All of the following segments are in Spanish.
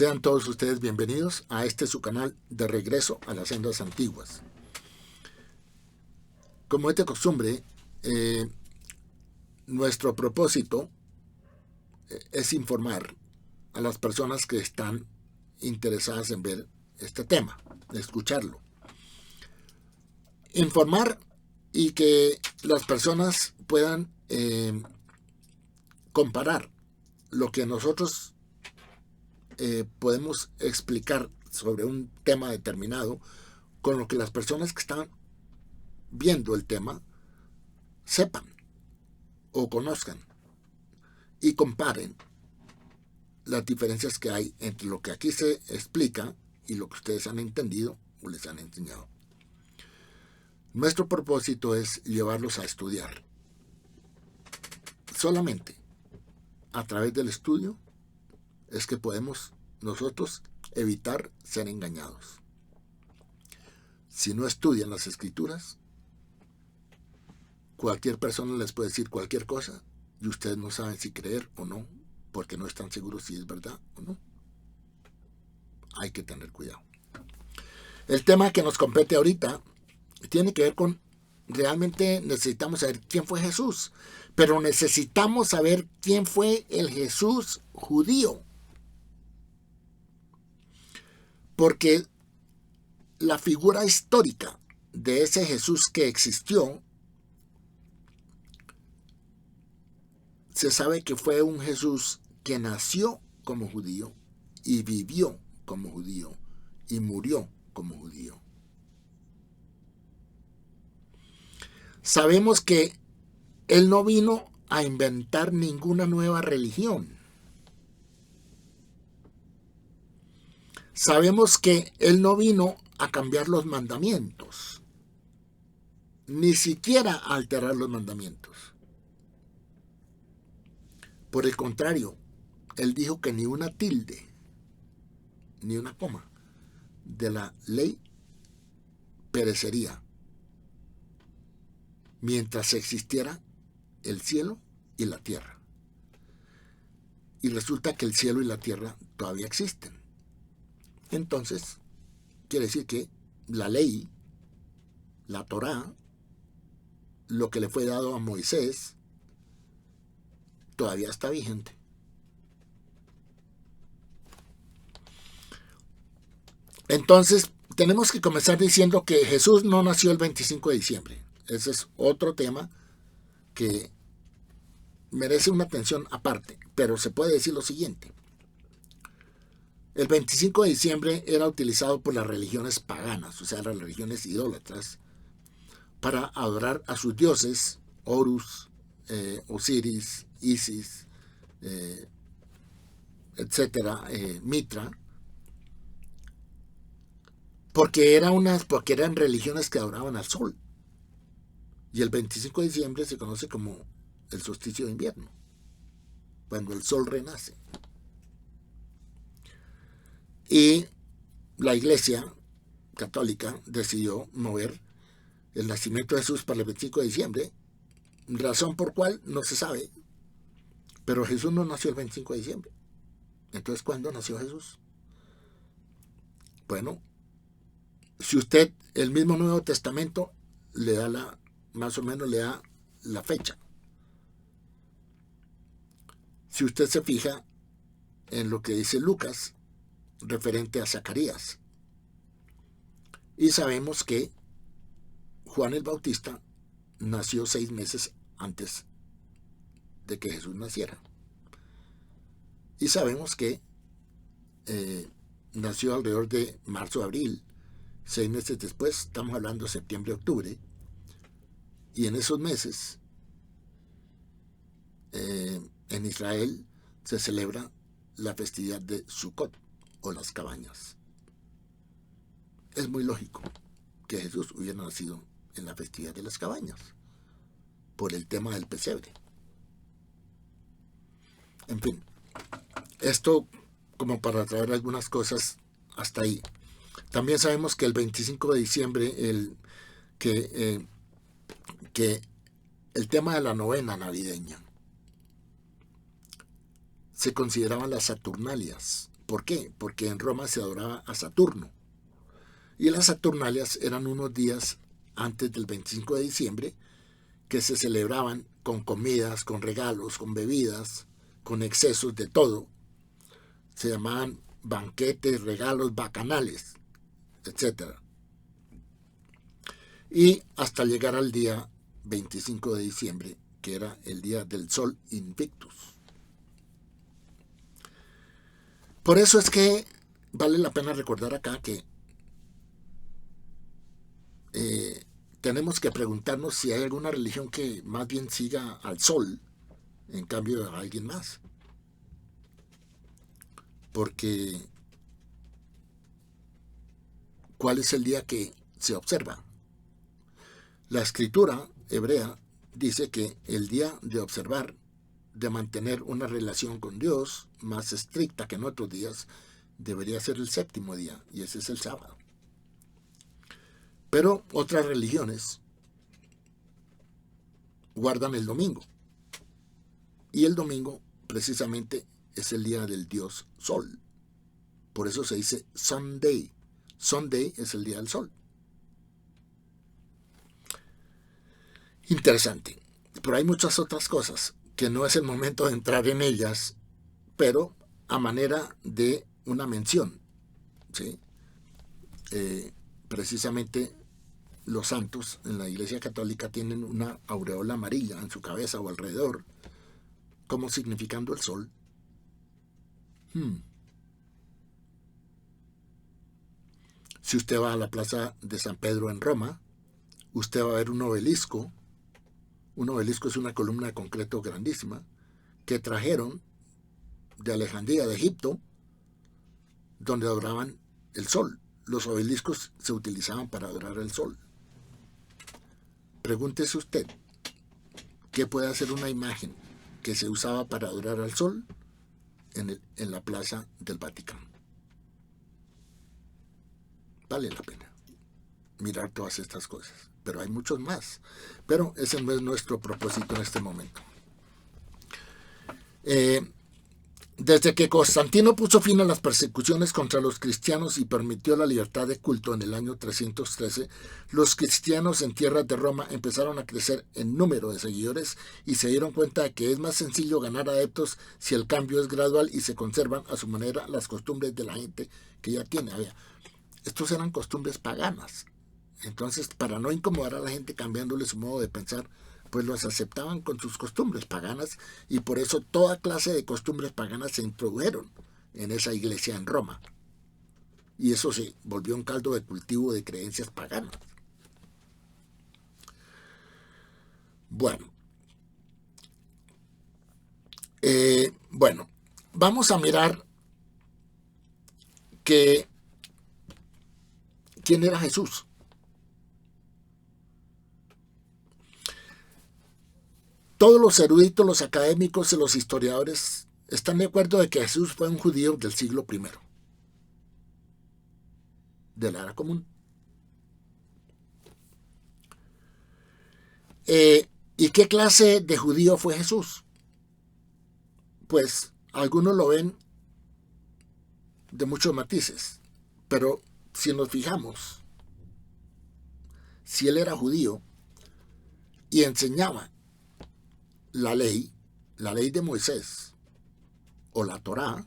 Sean todos ustedes bienvenidos a su canal de regreso a las sendas antiguas. Como es de costumbre, nuestro propósito es informar a las personas que están interesadas en ver este tema, de escucharlo. Informar y que las personas puedan comparar lo que nosotros podemos explicar sobre un tema determinado con lo que las personas que están viendo el tema sepan o conozcan y comparen las diferencias que hay entre lo que aquí se explica y lo que ustedes han entendido o les han enseñado. Nuestro propósito es llevarlos a estudiar. Solamente a través del estudio es que podemos nosotros evitar ser engañados. Si no estudian las escrituras, cualquier persona les puede decir cualquier cosa y ustedes no saben si creer o no, porque no están seguros si es verdad o no. Hay que tener cuidado. El tema que nos compete ahorita tiene que ver con, realmente necesitamos saber quién fue Jesús, pero necesitamos saber quién fue el Jesús judío. Porque la figura histórica de ese Jesús que existió, se sabe que fue un Jesús que nació como judío y vivió como judío y murió como judío. Sabemos que Él no vino a inventar ninguna nueva religión. Sabemos que Él no vino a cambiar los mandamientos, ni siquiera a alterar los mandamientos. Por el contrario, Él dijo que ni una tilde, ni una coma de la ley perecería mientras existiera el cielo y la tierra. Y resulta que el cielo y la tierra todavía existen. Entonces, quiere decir que la ley, la Torá, lo que le fue dado a Moisés, todavía está vigente. Entonces, tenemos que comenzar diciendo que Jesús no nació el 25 de diciembre. Ese es otro tema que merece una atención aparte, pero se puede decir lo siguiente. El 25 de diciembre era utilizado por las religiones paganas, o sea, las religiones idólatras, para adorar a sus dioses, Horus, Osiris, Isis, etcétera, Mitra, porque eran religiones que adoraban al sol. Y el 25 de diciembre se conoce como el solsticio de invierno, cuando el sol renace. Y la Iglesia Católica decidió mover el nacimiento de Jesús para el 25 de diciembre, razón por cual no se sabe, pero Jesús no nació el 25 de diciembre. Entonces, ¿cuándo nació Jesús? Bueno, si usted, el mismo Nuevo Testamento, le da más o menos le da la fecha. Si usted se fija en lo que dice Lucas, referente a Zacarías, y sabemos que Juan el Bautista nació 6 meses antes de que Jesús naciera. Y sabemos que nació alrededor de marzo-abril, 6 meses después, estamos hablando de septiembre-octubre, y en esos meses en Israel se celebra la festividad de Sukkot o las cabañas. Es muy lógico que Jesús hubiera nacido en la festividad de las cabañas por el tema del pesebre. En fin, esto como para traer algunas cosas hasta ahí. También sabemos que el 25 de diciembre que el tema de la novena navideña se consideraban las Saturnalias, ¿Por qué? Porque en Roma se adoraba a Saturno. Y las Saturnalias eran unos días antes del 25 de diciembre que se celebraban con comidas, con regalos, con bebidas, con excesos de todo. Se llamaban banquetes, regalos, bacanales, etc. Y hasta llegar al día 25 de diciembre, que era el día del Sol Invictus. Por eso es que vale la pena recordar acá que tenemos que preguntarnos si hay alguna religión que más bien siga al Sol en cambio de a alguien más. Porque ¿cuál es el día que se observa? La escritura hebrea dice que el día de observar, de mantener una relación con Dios más estricta que en otros días, debería ser el séptimo día, y ese es el sábado. Pero otras religiones guardan el domingo, y el domingo precisamente es el día del dios Sol. Por eso se dice Sunday. Sunday es el día del Sol. Interesante. Pero hay muchas otras cosas que no es el momento de entrar en ellas, pero a manera de una mención, ¿sí? Precisamente los santos en la Iglesia Católica tienen una aureola amarilla en su cabeza o alrededor, como significando el sol. Si usted va a la plaza de San Pedro en Roma, usted va a ver un obelisco. Un obelisco es una columna de concreto grandísima que trajeron de Alejandría, de Egipto, donde adoraban el sol. Los obeliscos se utilizaban para adorar el sol. Pregúntese usted, ¿qué puede hacer una imagen que se usaba para adorar al sol en la plaza del Vaticano? Vale la pena mirar todas estas cosas, pero hay muchos más. Pero ese no es nuestro propósito en este momento. Desde que Constantino puso fin a las persecuciones contra los cristianos y permitió la libertad de culto en el año 313, los cristianos en tierras de Roma empezaron a crecer en número de seguidores y se dieron cuenta de que es más sencillo ganar adeptos si el cambio es gradual y se conservan a su manera las costumbres de la gente que ya tiene. Estos eran costumbres paganas. Entonces, para no incomodar a la gente cambiándole su modo de pensar, pues los aceptaban con sus costumbres paganas, y por eso toda clase de costumbres paganas se introdujeron en esa iglesia en Roma. Y eso se volvió un caldo de cultivo de creencias paganas. Bueno, vamos a mirar quién era Jesús. Todos los eruditos, los académicos y los historiadores están de acuerdo de que Jesús fue un judío del siglo I, de la era común. ¿Y qué clase de judío fue Jesús? Pues algunos lo ven de muchos matices, pero si nos fijamos, si él era judío y enseñaba la ley de Moisés o la Torá,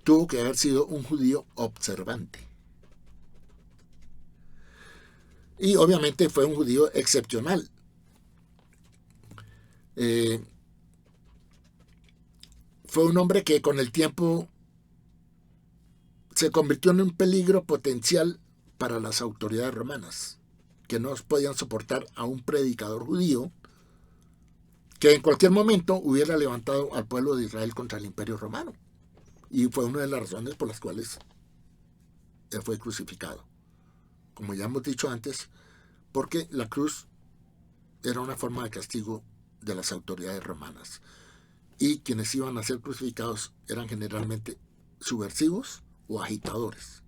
tuvo que haber sido un judío observante. Y obviamente fue un judío excepcional. Fue un hombre que con el tiempo se convirtió en un peligro potencial para las autoridades romanas, que no podían soportar a un predicador judío que en cualquier momento hubiera levantado al pueblo de Israel contra el Imperio Romano. Y fue una de las razones por las cuales él fue crucificado. Como ya hemos dicho antes, porque la cruz era una forma de castigo de las autoridades romanas. Y quienes iban a ser crucificados eran generalmente subversivos o agitadores.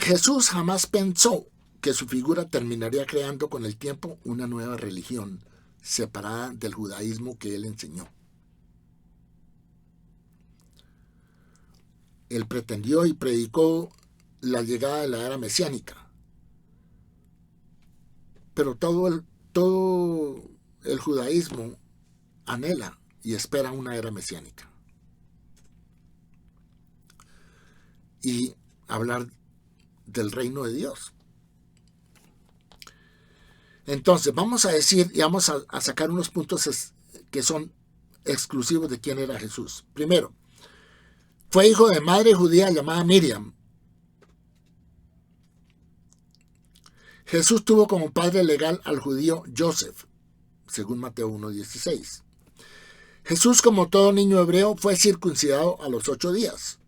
Jesús jamás pensó que su figura terminaría creando con el tiempo una nueva religión separada del judaísmo que él enseñó. Él pretendió y predicó la llegada de la era mesiánica, pero todo el judaísmo anhela y espera una era mesiánica. Y hablar del reino de Dios. Entonces, vamos a decir y vamos a sacar unos puntos que son exclusivos de quién era Jesús. Primero, fue hijo de madre judía llamada Miriam. Jesús tuvo como padre legal al judío Joseph, según Mateo 1:16. Jesús, como todo niño hebreo, fue circuncidado a los 8 días.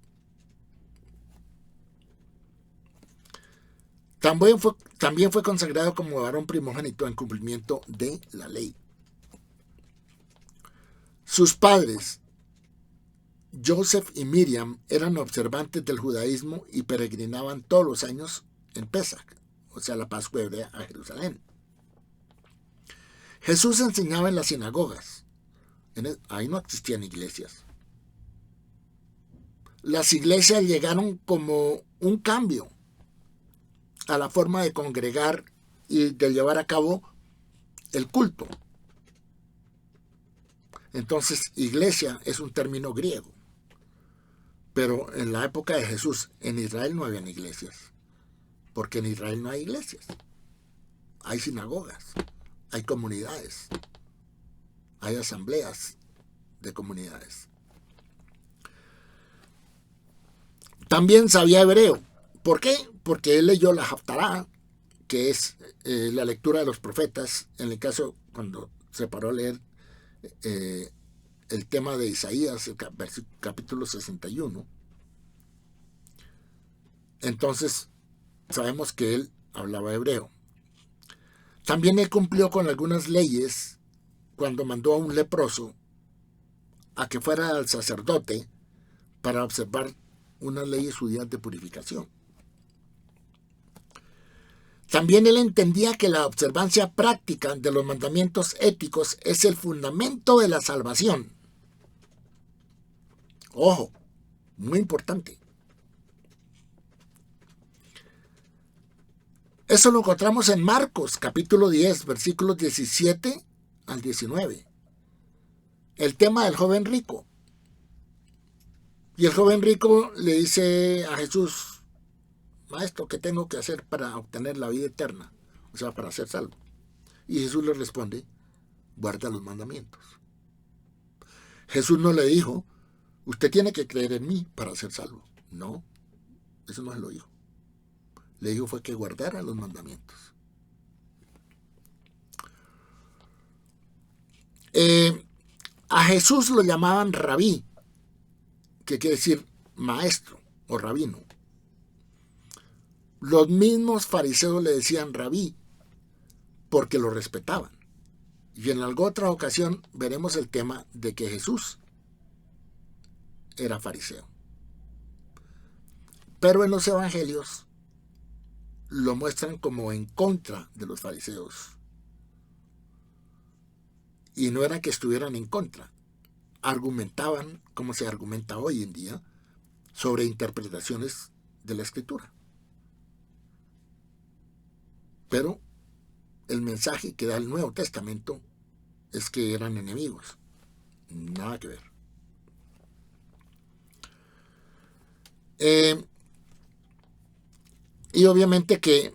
También fue consagrado como varón primogénito en cumplimiento de la ley. Sus padres, Joseph y Miriam, eran observantes del judaísmo y peregrinaban todos los años en Pesach, o sea, la Pascua hebrea, a Jerusalén. Jesús enseñaba en las sinagogas. Ahí no existían iglesias. Las iglesias llegaron como un cambio a la forma de congregar y de llevar a cabo el culto. Entonces, iglesia es un término griego. Pero en la época de Jesús, en Israel no habían iglesias. Porque en Israel no hay iglesias. Hay sinagogas, hay comunidades, hay asambleas de comunidades. También sabía hebreo. ¿Por qué? Porque él leyó la Haftará, que es la lectura de los profetas, en el caso cuando se paró a leer el tema de Isaías, el capítulo 61. Entonces, sabemos que él hablaba hebreo. También él cumplió con algunas leyes cuando mandó a un leproso a que fuera al sacerdote para observar unas leyes judías de purificación. También él entendía que la observancia práctica de los mandamientos éticos es el fundamento de la salvación. Ojo, muy importante. Eso lo encontramos en Marcos, capítulo 10, versículos 17 al 19. El tema del joven rico. Y el joven rico le dice a Jesús: Maestro, ¿qué tengo que hacer para obtener la vida eterna? O sea, para ser salvo. Y Jesús le responde: guarda los mandamientos. Jesús no le dijo: usted tiene que creer en mí para ser salvo. No, eso no se lo dijo. Le dijo fue que guardara los mandamientos. A Jesús lo llamaban rabí, que quiere decir maestro o rabino. Los mismos fariseos le decían rabí porque lo respetaban. Y en alguna otra ocasión veremos el tema de que Jesús era fariseo. Pero en los evangelios lo muestran como en contra de los fariseos. Y no era que estuvieran en contra. Argumentaban, como se argumenta hoy en día, sobre interpretaciones de la Escritura. Pero el mensaje que da el Nuevo Testamento es que eran enemigos. Nada que ver. Y obviamente que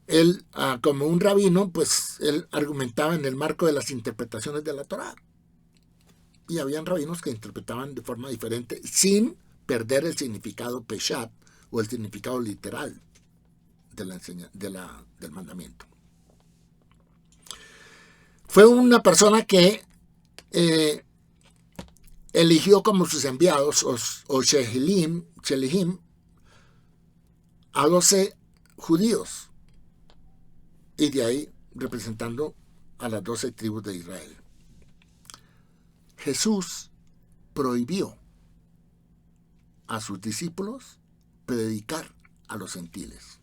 él, como un rabino, pues él argumentaba en el marco de las interpretaciones de la Torá. Y habían rabinos que interpretaban de forma diferente, sin perder el significado peshat o el significado literal del mandamiento. Fue una persona que eligió como sus enviados, o Shelihim, a 12 judíos, y de ahí representando a las 12 tribus de Israel. Jesús prohibió a sus discípulos predicar a los gentiles.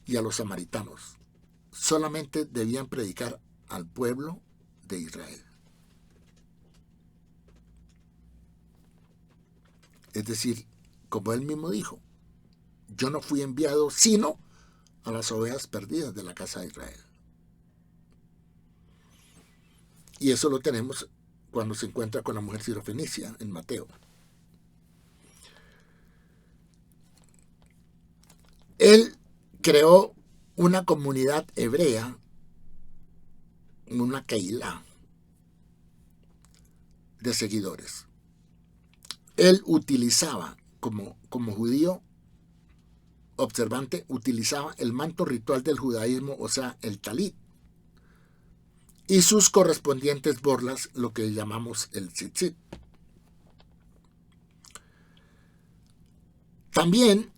y a los samaritanos. Solamente debían predicar al pueblo de Israel. Es decir, como él mismo dijo, yo no fui enviado sino a las ovejas perdidas de la casa de Israel. Y eso lo tenemos cuando se encuentra con la mujer sirofenicia en Mateo. Él creó una comunidad hebrea, una Keilah de seguidores. Él utilizaba, como judío observante, utilizaba el manto ritual del judaísmo, o sea, el talit, y sus correspondientes borlas, lo que llamamos el tzitzit. También,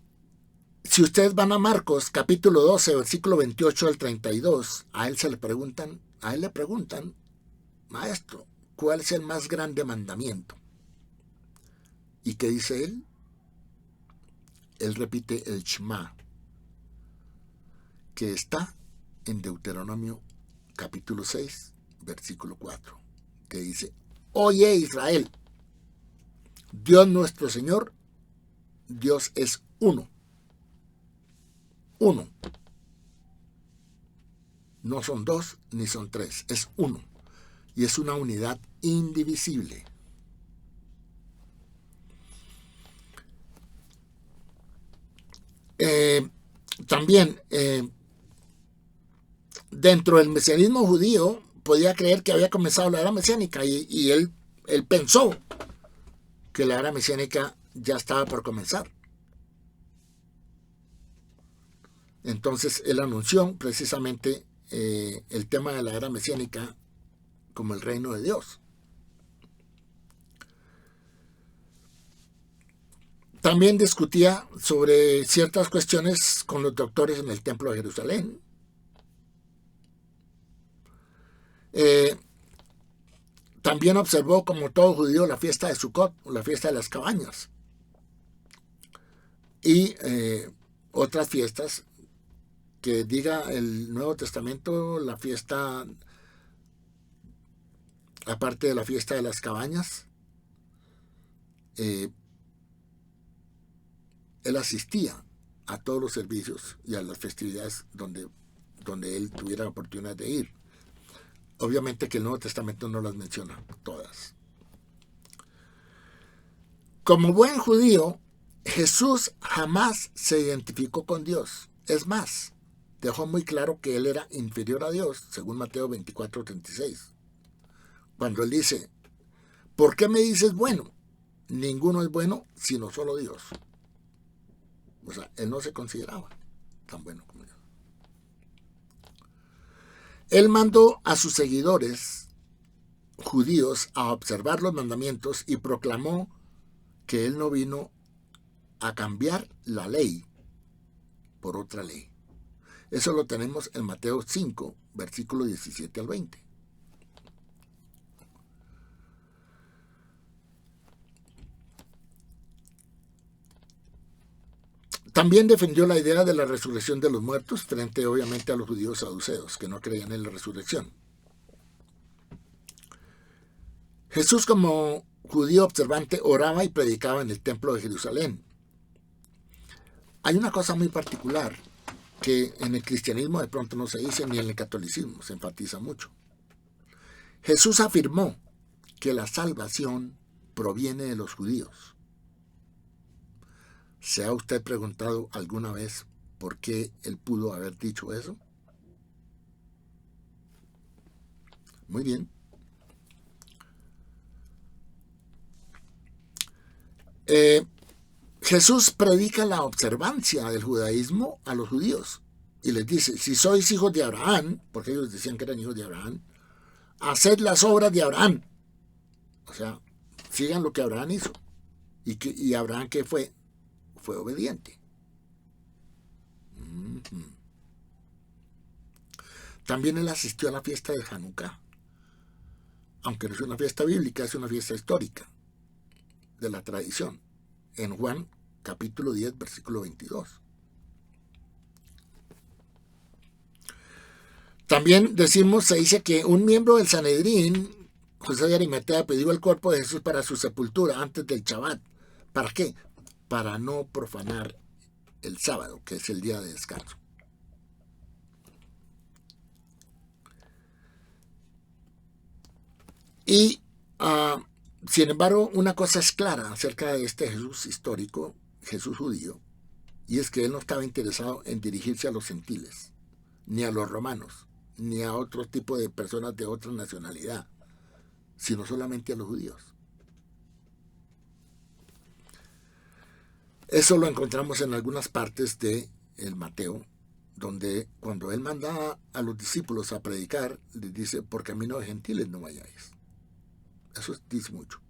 si ustedes van a Marcos, capítulo 12, versículo 28 al 32, a él le preguntan, maestro, ¿cuál es el más grande mandamiento? ¿Y qué dice él? Él repite el Shema, que está en Deuteronomio capítulo 6, versículo 4, que dice, oye Israel, Dios nuestro Señor, Dios es uno. Uno. No son dos ni son tres, es uno. Y es una unidad indivisible. También, dentro del mesianismo judío, podía creer que había comenzado la era mesiánica y él pensó que la era mesiánica ya estaba por comenzar. Entonces él anunció precisamente el tema de la era mesiánica como el reino de Dios. También discutía sobre ciertas cuestiones con los doctores en el templo de Jerusalén. También observó, como todo judío, la fiesta de Sukkot, la fiesta de las cabañas, y otras fiestas que diga el Nuevo Testamento, la fiesta, aparte de la fiesta de las cabañas, él asistía a todos los servicios y a las festividades donde él tuviera la oportunidad de ir. Obviamente que el Nuevo Testamento no las menciona todas. Como buen judío, Jesús jamás se identificó con Dios. Es más, dejó muy claro que él era inferior a Dios, según Mateo 24:36. Cuando él dice, ¿por qué me dices bueno? Ninguno es bueno sino solo Dios. O sea, él no se consideraba tan bueno como Dios. Él mandó a sus seguidores judíos a observar los mandamientos y proclamó que él no vino a cambiar la ley por otra ley. Eso lo tenemos en Mateo 5, versículo 17 al 20. También defendió la idea de la resurrección de los muertos frente, obviamente, a los judíos saduceos, que no creían en la resurrección. Jesús, como judío observante, oraba y predicaba en el templo de Jerusalén. Hay una cosa muy particular que en el cristianismo de pronto no se dice, ni en el catolicismo se enfatiza mucho. Jesús afirmó que la salvación proviene de los judíos. ¿Se ha usted preguntado alguna vez por qué él pudo haber dicho eso? Muy bien. Jesús predica la observancia del judaísmo a los judíos y les dice, si sois hijos de Abraham, porque ellos decían que eran hijos de Abraham, haced las obras de Abraham. O sea, sigan lo que Abraham hizo. ¿Y Abraham qué fue? Fue obediente. También él asistió a la fiesta de Hanukkah. Aunque no es una fiesta bíblica, es una fiesta histórica de la tradición. En Juan capítulo 10, versículo 22. También se dice que un miembro del Sanedrín, José de Arimatea, pidió el cuerpo de Jesús para su sepultura antes del Shabbat. ¿Para qué? Para no profanar el sábado, que es el día de descanso. Y, sin embargo, una cosa es clara acerca de este Jesús histórico, Jesús judío, y es que él no estaba interesado en dirigirse a los gentiles, ni a los romanos, ni a otro tipo de personas de otra nacionalidad, sino solamente a los judíos. Eso lo encontramos en algunas partes de el Mateo, donde cuando él manda a los discípulos a predicar, les dice, por camino de gentiles no vayáis. Eso dice mucho.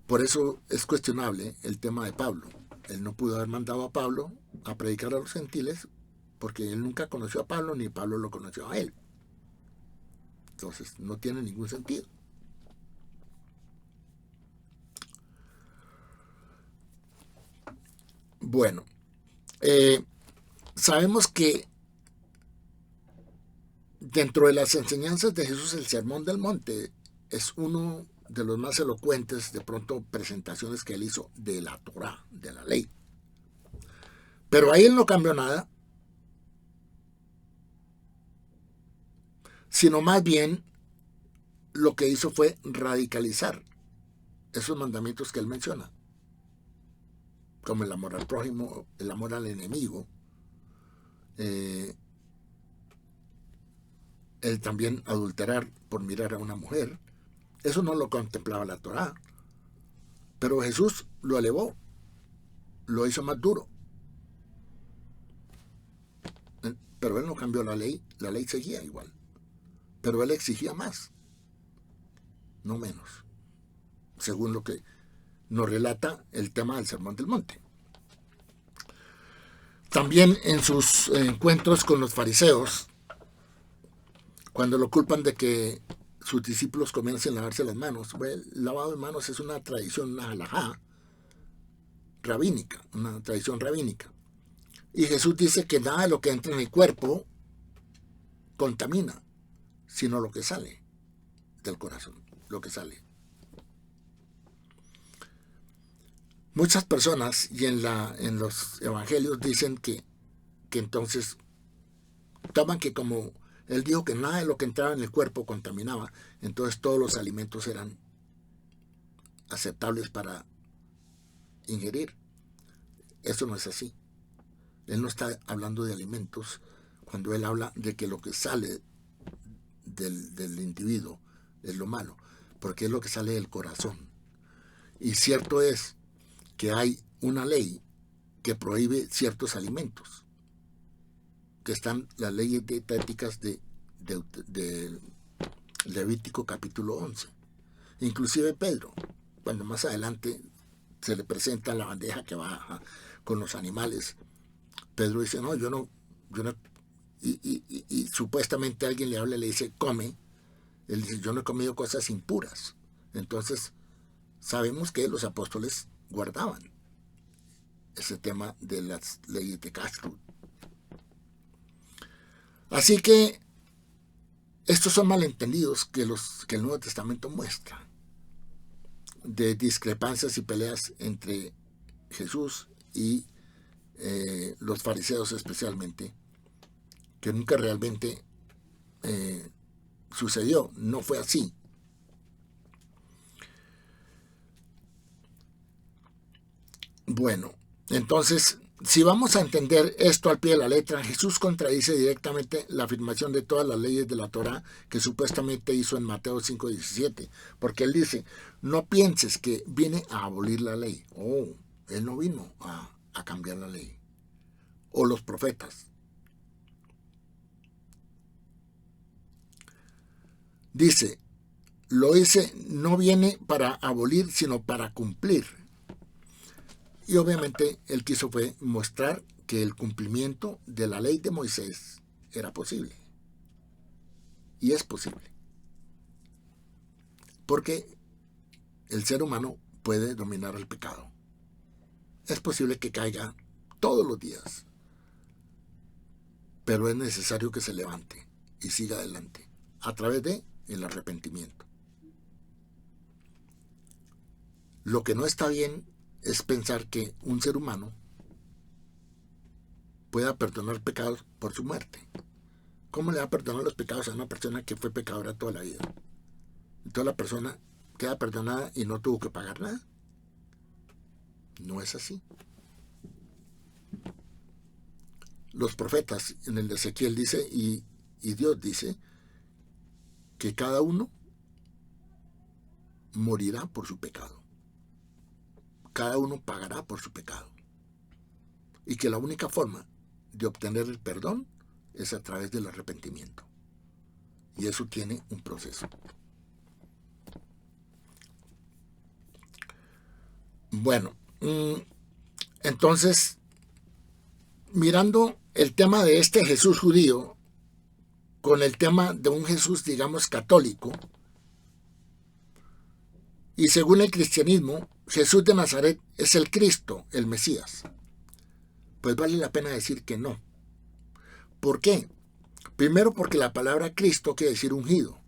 Por eso es cuestionable el tema de Pablo. Él no pudo haber mandado a Pablo a predicar a los gentiles porque él nunca conoció a Pablo ni Pablo lo conoció a él. Entonces no tiene ningún sentido. Bueno, sabemos que dentro de las enseñanzas de Jesús, el Sermón del Monte es uno de los más elocuentes, de pronto, presentaciones que él hizo de la Torá, de la ley. Pero ahí él no cambió nada, sino más bien lo que hizo fue radicalizar esos mandamientos que él menciona, como el amor al prójimo, el amor al enemigo, el también adulterar por mirar a una mujer. Eso no lo contemplaba la Torá, pero Jesús lo elevó, lo hizo más duro. Pero él no cambió la ley seguía igual, pero él exigía más, no menos, según lo que nos relata el tema del Sermón del Monte. También en sus encuentros con los fariseos, cuando lo culpan de que sus discípulos comiencen a lavarse las manos, el lavado de manos es una tradición, una halajá rabínica, una tradición rabínica. Y Jesús dice que nada de lo que entra en el cuerpo contamina, sino lo que sale del corazón, lo que sale. Muchas personas, y en los evangelios dicen que entonces toman que como él dijo que nada de lo que entraba en el cuerpo contaminaba, entonces todos los alimentos eran aceptables para ingerir. Eso no es así. Él no está hablando de alimentos cuando él habla de que lo que sale del individuo es lo malo, porque es lo que sale del corazón. Y cierto es que hay una ley que prohíbe ciertos alimentos, que están las leyes dietéticas de Levítico capítulo 11. Inclusive Pedro, cuando más adelante se le presenta la bandeja que va con los animales, Pedro dice, no, yo no y supuestamente alguien le habla y le dice, come. Él dice, yo no he comido cosas impuras. Entonces, sabemos que los apóstoles guardaban ese tema de las leyes de Kashrut. Así que estos son malentendidos que el Nuevo Testamento muestra, de discrepancias y peleas entre Jesús y los fariseos especialmente, que nunca realmente sucedió, no fue así. Bueno, entonces, si vamos a entender esto al pie de la letra, Jesús contradice directamente la afirmación de todas las leyes de la Torá que supuestamente hizo en Mateo 5:17, porque él dice, no pienses que viene a abolir la ley. Él no vino a cambiar la ley. O los profetas. Dice, lo dice, no viene para abolir, sino para cumplir. Y obviamente él quiso fue mostrar que el cumplimiento de la ley de Moisés era posible. Y es posible. Porque el ser humano puede dominar el pecado. Es posible que caiga todos los días. pero es necesario que se levante y siga adelante a través de el arrepentimiento. Lo que no está bien es pensar que un ser humano pueda perdonar pecados por su muerte. ¿Cómo le va a perdonar los pecados a una persona que fue pecadora toda la vida? Entonces la persona queda perdonada y no tuvo que pagar nada. No es así. Los profetas en el de Ezequiel dice, y Dios dice, que cada uno morirá por su pecado. Cada uno pagará por su pecado. Y que la única forma de obtener el perdón es a través del arrepentimiento. Y eso tiene un proceso. Bueno, entonces, mirando el tema de este Jesús judío con el tema de un Jesús, digamos, católico, y según el cristianismo, Jesús de Nazaret es el Cristo, el Mesías. Pues vale la pena decir que no. ¿Por qué? Primero porque la palabra Cristo quiere decir ungido.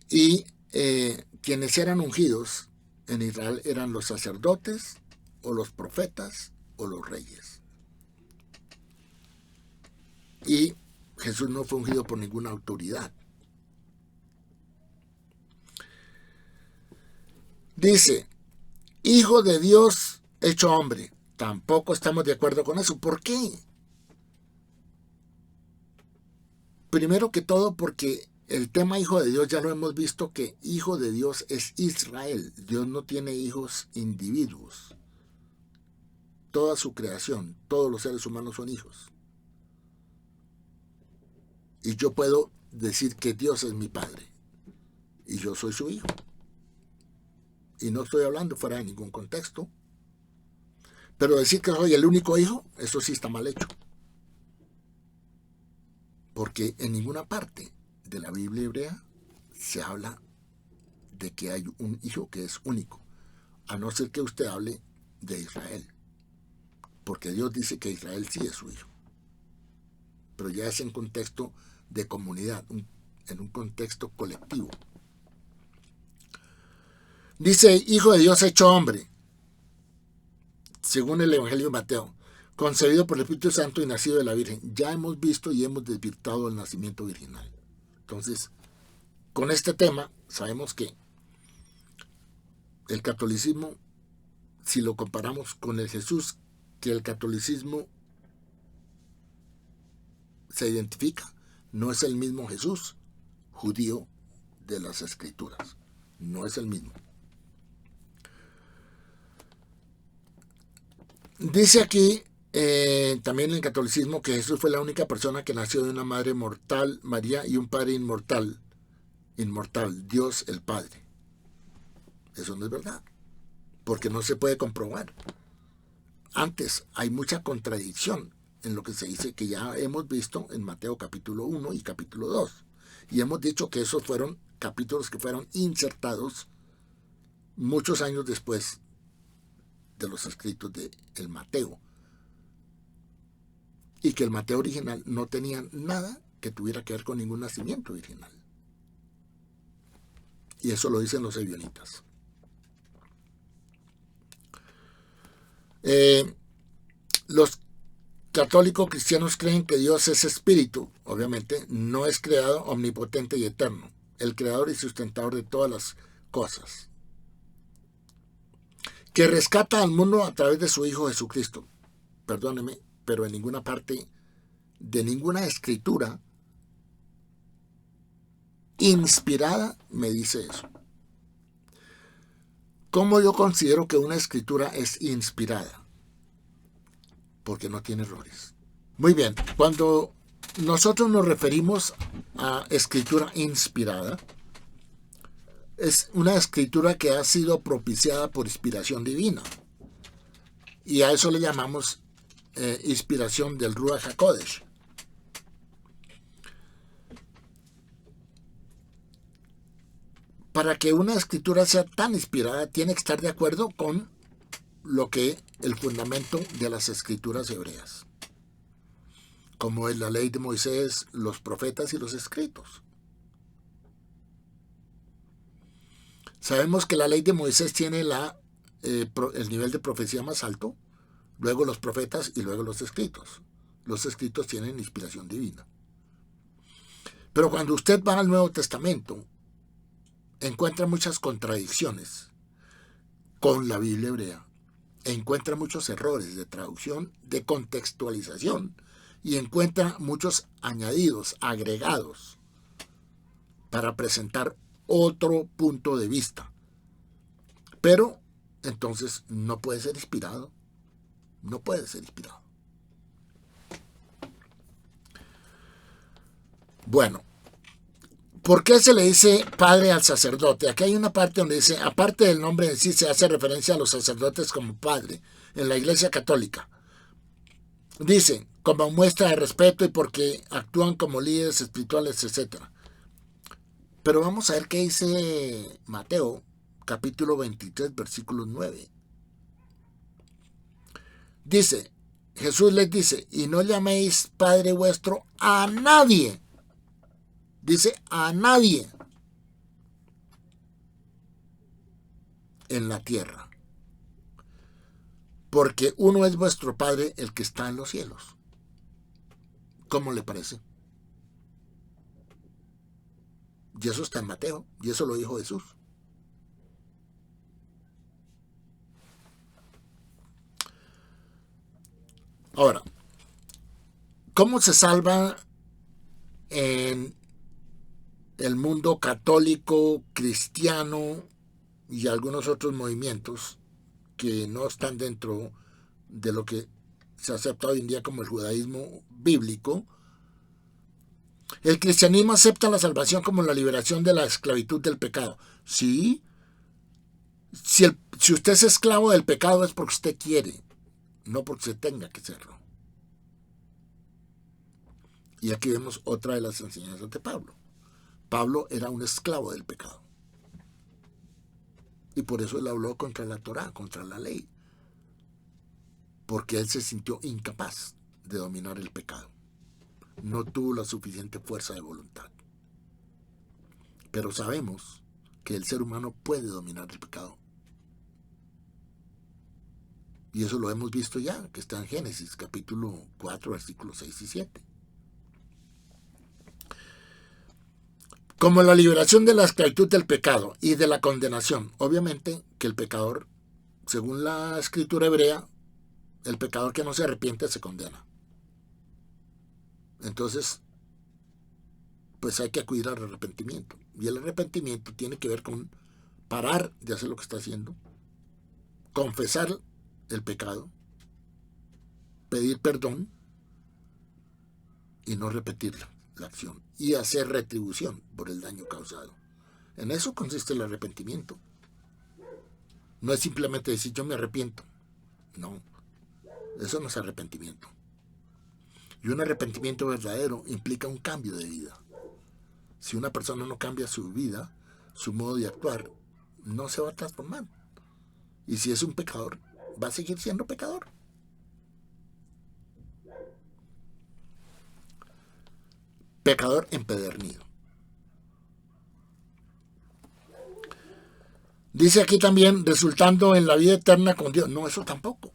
Y quienes eran ungidos en Israel eran los sacerdotes, o los profetas, o los reyes. Y Jesús no fue ungido por ninguna autoridad. Dice, Hijo de Dios hecho hombre. Tampoco estamos de acuerdo con eso. ¿Por qué? Primero que todo porque el tema Hijo de Dios ya lo hemos visto, que Hijo de Dios es Israel. Dios no tiene hijos individuos. Toda su creación, todos los seres humanos son hijos. Y yo puedo decir que Dios es mi Padre y yo soy su hijo. Y no estoy hablando fuera de ningún contexto. Pero decir que soy el único hijo, eso sí está mal hecho. Porque en ninguna parte de la Biblia hebrea se habla de que hay un hijo que es único, a no ser que usted hable de Israel. Porque Dios dice que Israel sí es su hijo. Pero ya es en contexto de comunidad, en un contexto colectivo. Dice, Hijo de Dios hecho hombre, según el Evangelio de Mateo, concebido por el Espíritu Santo y nacido de la Virgen. Ya hemos visto y hemos desvirtuado el nacimiento virginal. Entonces, con este tema, sabemos que el catolicismo, si lo comparamos con el Jesús que el catolicismo se identifica, no es el mismo Jesús judío de las Escrituras. No es el mismo. Dice aquí también en el catolicismo que Jesús fue la única persona que nació de una madre mortal, María, y un padre inmortal, Dios el Padre. Eso no es verdad, porque no se puede comprobar. Antes, hay mucha contradicción en lo que se dice, que ya hemos visto en Mateo capítulo 1 y capítulo 2. Y hemos dicho que esos fueron capítulos que fueron insertados muchos años después de los escritos de el Mateo. Y que el Mateo original no tenía nada que tuviera que ver con ningún nacimiento virginal. Y eso lo dicen los ebionitas. Los católicos cristianos creen que Dios es espíritu, obviamente, no es creado, omnipotente y eterno, el creador y sustentador de todas las cosas, que rescata al mundo a través de su Hijo Jesucristo. Perdóneme, pero en ninguna parte de ninguna escritura inspirada me dice eso. ¿Cómo yo considero que una escritura es inspirada? Porque no tiene errores. Muy bien, cuando nosotros nos referimos a escritura inspirada, es una escritura que ha sido propiciada por inspiración divina. Y a eso le llamamos inspiración del Ruach HaKodesh. Para que una escritura sea tan inspirada, tiene que estar de acuerdo con lo que el fundamento de las escrituras hebreas. como es la ley de Moisés, los profetas y los escritos. Sabemos que la ley de Moisés tiene el nivel de profecía más alto, luego los profetas y luego los escritos. Los escritos tienen inspiración divina. Pero cuando usted va al Nuevo Testamento, encuentra muchas contradicciones con la Biblia hebrea. Encuentra muchos errores de traducción, de contextualización, y encuentra muchos añadidos, agregados, para presentar otro punto de vista. Pero entonces no puede ser inspirado. No puede ser inspirado. Bueno, ¿por qué se le dice padre al sacerdote? Aquí hay una parte donde dice, aparte del nombre en sí, se hace referencia a los sacerdotes como padre en la Iglesia Católica. Dice, como muestra de respeto y porque actúan como líderes espirituales, etc. Pero vamos a ver qué dice Mateo, capítulo 23, versículo 9. Dice, Jesús les dice, y no llaméis Padre vuestro a nadie. Dice, a nadie en la tierra. Porque uno es vuestro Padre, el que está en los cielos. ¿Cómo le parece? Y eso está en Mateo, y eso lo dijo Jesús. Ahora, ¿cómo se salva en el mundo católico, cristiano y algunos otros movimientos que no están dentro de lo que se acepta hoy en día como el judaísmo bíblico? El cristianismo acepta la salvación como la liberación de la esclavitud del pecado. Sí, si usted es esclavo del pecado es porque usted quiere, no porque se tenga que serlo. Y aquí vemos otra de las enseñanzas de Pablo. Pablo era un esclavo del pecado. Y por eso él habló contra la Torá, contra la ley. Porque él se sintió incapaz de dominar el pecado. No tuvo la suficiente fuerza de voluntad. Pero sabemos que el ser humano puede dominar el pecado. Y eso lo hemos visto ya, que está en Génesis, capítulo 4, versículos 6 y 7. Como la liberación de la esclavitud del pecado y de la condenación. Obviamente que el pecador, según la escritura hebrea, el pecador que no se arrepiente se condena. Entonces, pues hay que acudir al arrepentimiento. Y el arrepentimiento tiene que ver con parar de hacer lo que está haciendo, confesar el pecado, pedir perdón y no repetir la acción. Y hacer retribución por el daño causado. En eso consiste el arrepentimiento. No es simplemente decir yo me arrepiento. No, eso no es arrepentimiento. Y un arrepentimiento verdadero implica un cambio de vida. Si una persona no cambia su vida, su modo de actuar, no se va a transformar. Y si es un pecador, va a seguir siendo pecador. Pecador empedernido. Dice aquí también, resultando en la vida eterna con Dios. No, eso tampoco.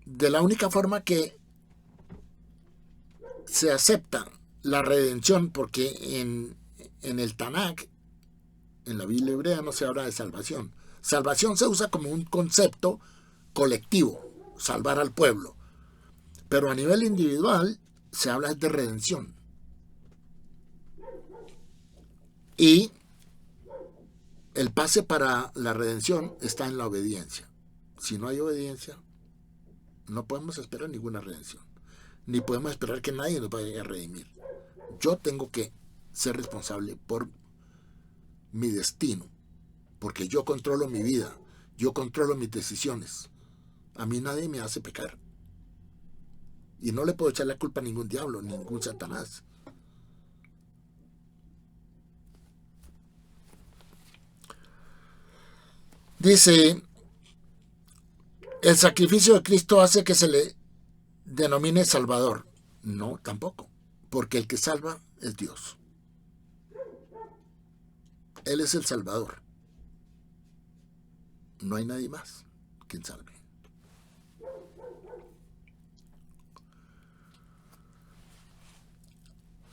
De la única forma que se acepta la redención, porque en el Tanakh, en la Biblia hebrea, no se habla de salvación. Salvación se usa como un concepto colectivo, salvar al pueblo. Pero a nivel individual se habla de redención. Y el pase para la redención está en la obediencia. Si no hay obediencia, no podemos esperar ninguna redención. Ni podemos esperar que nadie nos vaya a redimir. Yo tengo que ser responsable por mi destino. Porque yo controlo mi vida. Yo controlo mis decisiones. A mí nadie me hace pecar. Y no le puedo echar la culpa a ningún diablo, ningún Satanás. Dice ¿El sacrificio de Cristo hace que se le denomine Salvador? No, tampoco, porque el que salva es Dios. Él es el Salvador. No hay nadie más quien salve.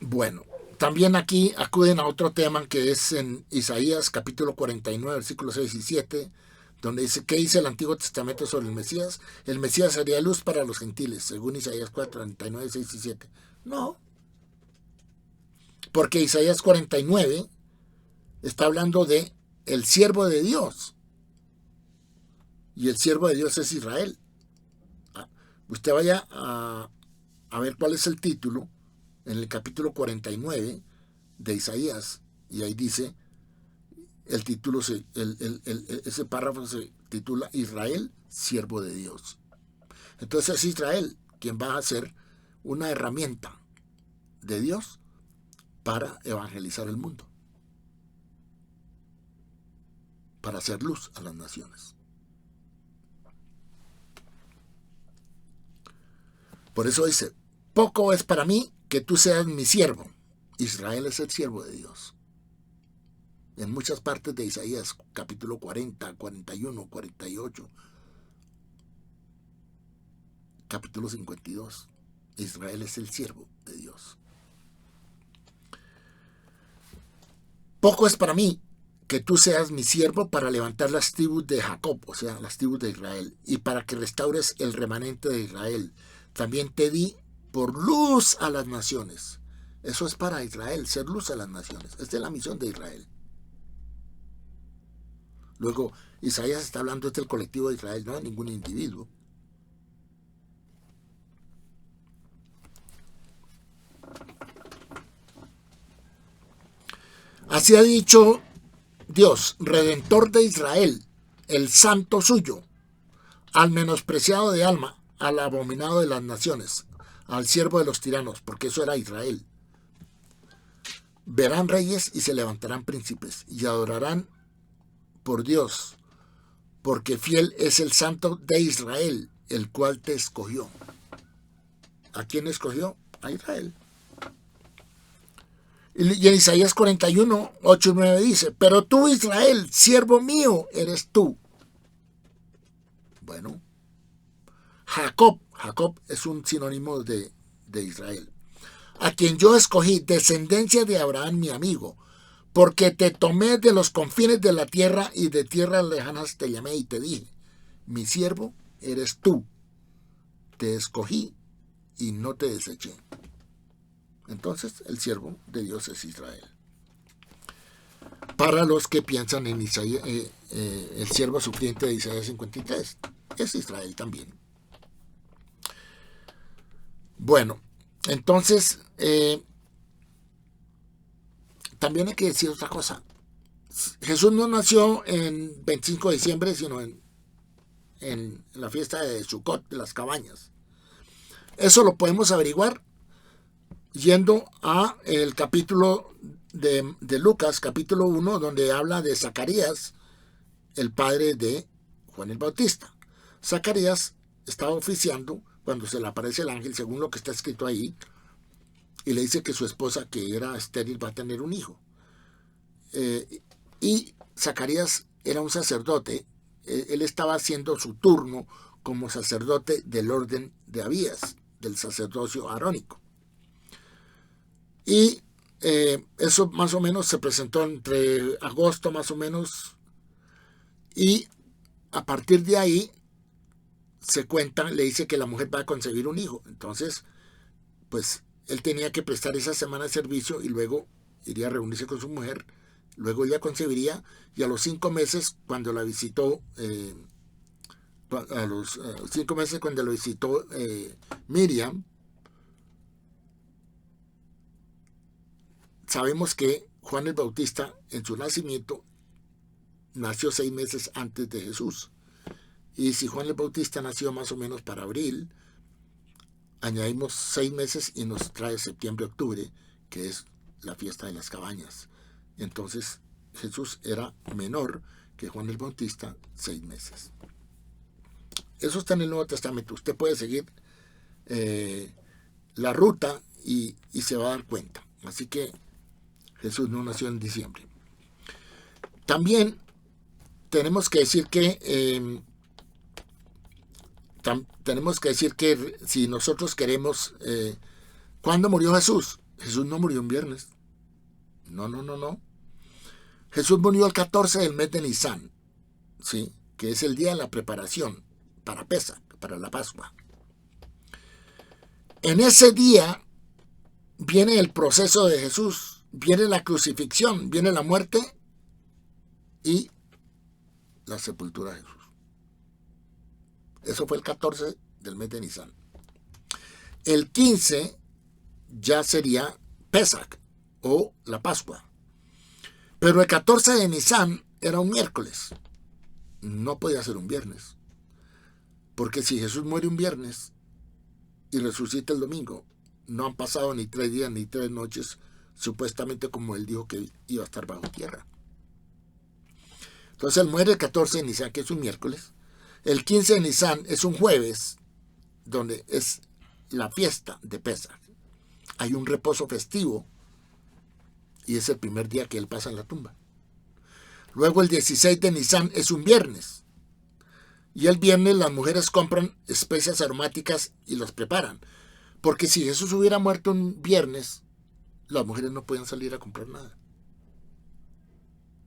Bueno, también aquí acuden a otro tema que es en Isaías capítulo 49, versículos 6 y 7, donde dice, ¿qué dice el Antiguo Testamento sobre el Mesías? El Mesías sería luz para los gentiles, según Isaías 49, 6 y 7. No, porque Isaías 49 está hablando de el siervo de Dios. Y el siervo de Dios es Israel. Usted vaya a ver cuál es el título en el capítulo 49 de Isaías. Y ahí dice, el título, ese párrafo se titula Israel, siervo de Dios. Entonces es Israel quien va a ser una herramienta de Dios para evangelizar el mundo, para hacer luz a las naciones. Por eso dice, poco es para mí que tú seas mi siervo. Israel es el siervo de Dios. En muchas partes de Isaías, capítulo 40, 41, 48, capítulo 52, Israel es el siervo de Dios. Poco es para mí que tú seas mi siervo para levantar las tribus de Jacob, o sea, las tribus de Israel, y para que restaures el remanente de Israel. También te di por luz a las naciones. Eso es para Israel, ser luz a las naciones. Esta es la misión de Israel. Luego, Isaías está hablando del colectivo de Israel, no de ningún individuo. Así ha dicho Dios, Redentor de Israel, el santo suyo, al menospreciado de alma, al abominado de las naciones, al siervo de los tiranos, porque eso era Israel. Verán reyes y se levantarán príncipes, y adorarán por Dios, porque fiel es el santo de Israel, el cual te escogió. ¿A quién escogió? A Israel. Y en Isaías 41, 8 y 9 dice, pero tú, Israel, siervo mío, eres tú. Bueno, Jacob es un sinónimo de Israel, a quien yo escogí, descendencia de Abraham, mi amigo, porque te tomé de los confines de la tierra y de tierras lejanas te llamé y te dije, mi siervo eres tú, te escogí y no te deseché. Entonces el siervo de Dios es Israel. Para los que piensan en Isaías, el siervo sufriente de Isaías 53, es Israel también. Bueno, entonces también hay que decir otra cosa. Jesús no nació en 25 de diciembre, sino en la fiesta de Sukkot, de las cabañas. Eso lo podemos averiguar yendo a el capítulo de Lucas, capítulo 1, donde habla de Zacarías, el padre de Juan el Bautista. Zacarías estaba oficiando cuando se le aparece el ángel, según lo que está escrito ahí, y le dice que su esposa, que era estéril, va a tener un hijo. Y Zacarías era un sacerdote, él estaba haciendo su turno como sacerdote del orden de Abías, del sacerdocio arónico. Y eso más o menos se presentó entre agosto más o menos, y a partir de ahí se cuenta, le dice que la mujer va a concebir un hijo. Entonces, pues él tenía que prestar esa semana de servicio y luego iría a reunirse con su mujer, luego ella concebiría, y a los 5 meses cuando la visitó, Miriam, sabemos que Juan el Bautista en su nacimiento nació 6 meses antes de Jesús. Y si Juan el Bautista nació más o menos para abril, añadimos 6 meses y nos trae septiembre-octubre, que es la fiesta de las cabañas. Entonces Jesús era menor que Juan el Bautista 6 meses. Eso está en el Nuevo Testamento. Usted puede seguir la ruta y se va a dar cuenta. Así que Jesús no nació en diciembre. También tenemos que decir que si nosotros queremos, ¿cuándo murió Jesús? Jesús no murió un viernes. No. Jesús murió el 14 del mes de Nisan, ¿sí? Que es el día de la preparación para Pesaj, para la Pascua. En ese día viene el proceso de Jesús, viene la crucifixión, viene la muerte y la sepultura de Jesús. Eso fue el 14 del mes de Nisan. El 15 ya sería Pesaj o la Pascua. Pero el 14 de Nisan era un miércoles. No podía ser un viernes. Porque si Jesús muere un viernes y resucita el domingo, no han pasado ni 3 días ni 3 noches, supuestamente como él dijo que iba a estar bajo tierra. Entonces él muere el 14 de Nisan, que es un miércoles. El 15 de Nisan es un jueves, donde es la fiesta de Pesaj. Hay un reposo festivo y es el primer día que él pasa en la tumba. Luego el 16 de Nisan es un viernes. Y el viernes las mujeres compran especias aromáticas y las preparan. Porque si Jesús hubiera muerto un viernes, las mujeres no podían salir a comprar nada.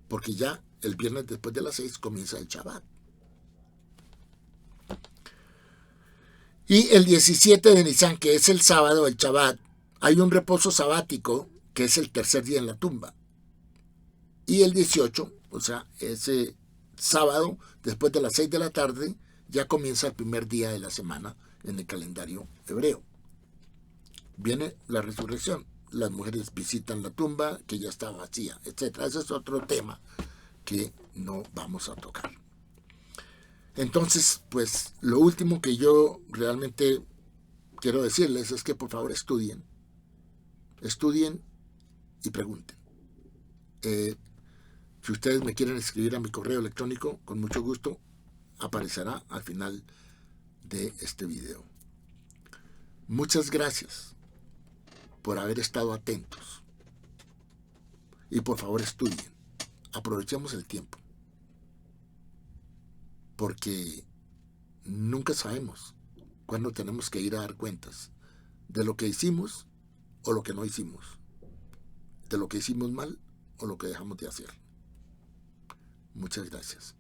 Porque ya el viernes después de las 6 comienza el Shabbat. Y el 17 de Nisan, que es el sábado, el Shabbat, hay un reposo sabático, que es el tercer día en la tumba. Y el 18, o sea, ese sábado, después de las 6 de la tarde, ya comienza el primer día de la semana en el calendario hebreo. Viene la resurrección. Las mujeres visitan la tumba, que ya está vacía, etc. Ese es otro tema que no vamos a tocar. Entonces, pues, lo último que yo realmente quiero decirles es que por favor estudien y pregunten. Si ustedes me quieren escribir a mi correo electrónico, con mucho gusto, aparecerá al final de este video. Muchas gracias por haber estado atentos. Y por favor estudien. Aprovechemos el tiempo. Porque nunca sabemos cuándo tenemos que ir a dar cuentas de lo que hicimos o lo que no hicimos, de lo que hicimos mal o lo que dejamos de hacer. Muchas gracias.